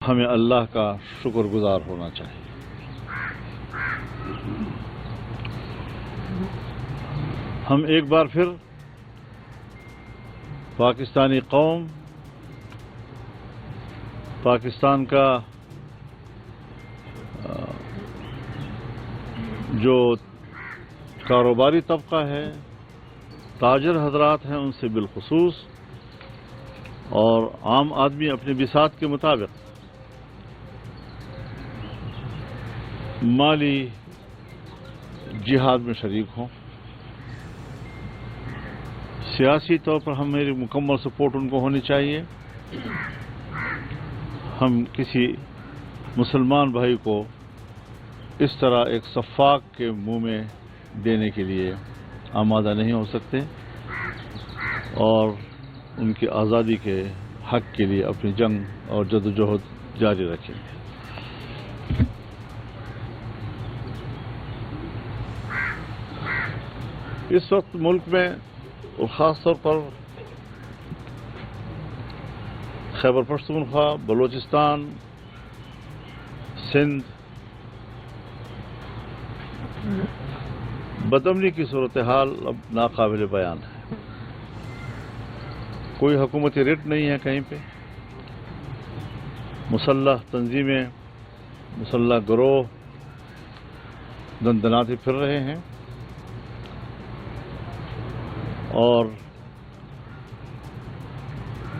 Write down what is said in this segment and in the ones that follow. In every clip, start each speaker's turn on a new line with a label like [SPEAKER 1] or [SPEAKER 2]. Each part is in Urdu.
[SPEAKER 1] ہمیں اللہ کا شکر گزار ہونا چاہیے۔ ہم ایک بار پھر پاکستانی قوم، پاکستان کا جو کاروباری طبقہ ہے، تاجر حضرات ہیں ان سے بالخصوص، اور عام آدمی اپنے بساط کے مطابق مالی جہاد میں شریک ہوں۔ سیاسی طور پر ہماری مکمل سپورٹ ان کو ہونی چاہیے۔ ہم کسی مسلمان بھائی کو اس طرح ایک سفاک کے منہ میں دینے کے لیے آمادہ نہیں ہو سکتے، اور ان کی آزادی کے حق کے لیے اپنی جنگ اور جدوجہد جاری رکھیں گے۔ اس وقت ملک میں اور خاص طور پر خیبر پختونخوا، بلوچستان، سندھ بدامنی کی صورتحال اب ناقابل بیان ہے۔ کوئی حکومتی ریٹ نہیں ہے کہیں پہ، مسلح تنظیمیں، مسلح گروہ دندناتے پھر رہے ہیں، اور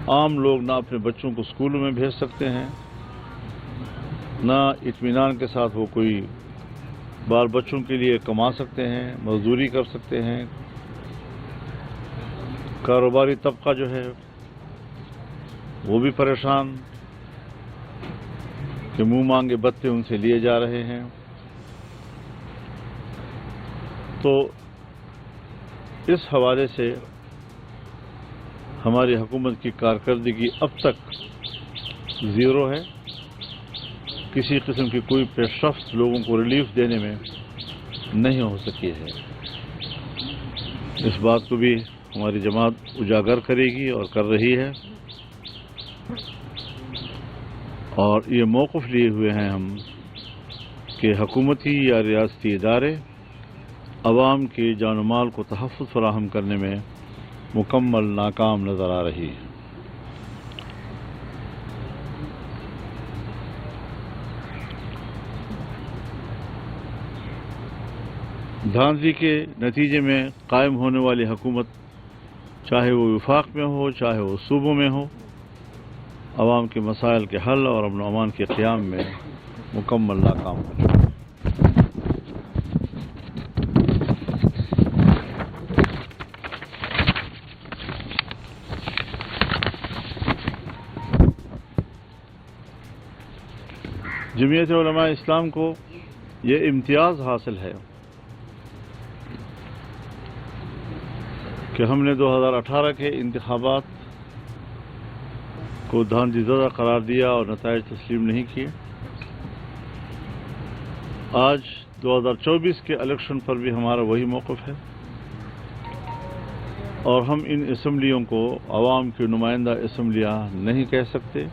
[SPEAKER 1] عام لوگ نہ اپنے بچوں کو اسکولوں میں بھیج سکتے ہیں، نہ اطمینان کے ساتھ وہ کوئی بال بچوں کے لیے کما سکتے ہیں، مزدوری کر سکتے ہیں۔ کاروباری طبقہ جو ہے وہ بھی پریشان کہ منہ مانگے بتے ان سے لیے جا رہے ہیں۔ تو اس حوالے سے ہماری حکومت کی کارکردگی اب تک زیرو ہے۔ کسی قسم کی کوئی پیش رفت لوگوں کو ریلیف دینے میں نہیں ہو سکی ہے۔ اس بات کو بھی ہماری جماعت اجاگر کرے گی اور کر رہی ہے، اور یہ موقف لیے ہوئے ہیں ہم کہ حکومتی یا ریاستی ادارے عوام کے جان و مال کو تحفظ فراہم کرنے میں مکمل ناکام نظر آ رہی ہے۔ دھاندلی کے نتیجے میں قائم ہونے والی حکومت، چاہے وہ وفاق میں ہو چاہے وہ صوبوں میں ہو، عوام کے مسائل کے حل اور امن و امان کے قیام میں مکمل ناکام ہو چکی ہے۔ جمعیت علماء اسلام کو یہ امتیاز حاصل ہے کہ ہم نے 2018 کے انتخابات کو دھاندلی زدہ قرار دیا اور نتائج تسلیم نہیں کیے۔ آج 2024 کے الیکشن پر بھی ہمارا وہی موقف ہے، اور ہم ان اسمبلیوں کو عوام کی نمائندہ اسمبلیاں نہیں کہہ سکتے۔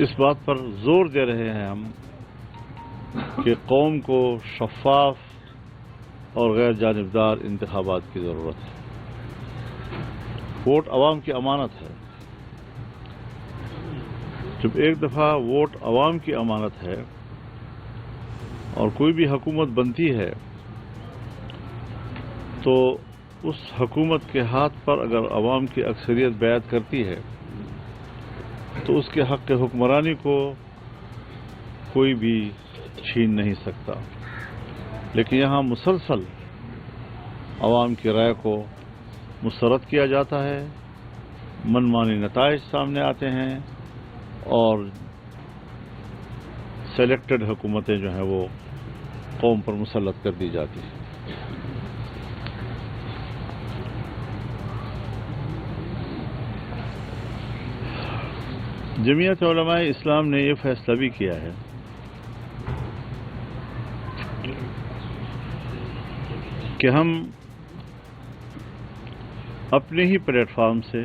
[SPEAKER 1] اس بات پر زور دے رہے ہیں ہم کہ قوم کو شفاف اور غیر جانبدار انتخابات کی ضرورت ہے۔ ووٹ عوام کی امانت ہے۔ جب ایک دفعہ ووٹ عوام کی امانت ہے اور کوئی بھی حکومت بنتی ہے تو اس حکومت کے ہاتھ پر اگر عوام کی اکثریت بیعت کرتی ہے تو اس کے حق حکمرانی کو کوئی بھی چھین نہیں سکتا۔ لیکن یہاں مسلسل عوام کی رائے کو مسترد کیا جاتا ہے، منمانی نتائج سامنے آتے ہیں، اور سلیکٹڈ حکومتیں جو ہیں وہ قوم پر مسلط کر دی جاتی ہیں۔ جمعیت علماء اسلام نے یہ فیصلہ بھی کیا ہے کہ ہم اپنے ہی پلیٹ فارم سے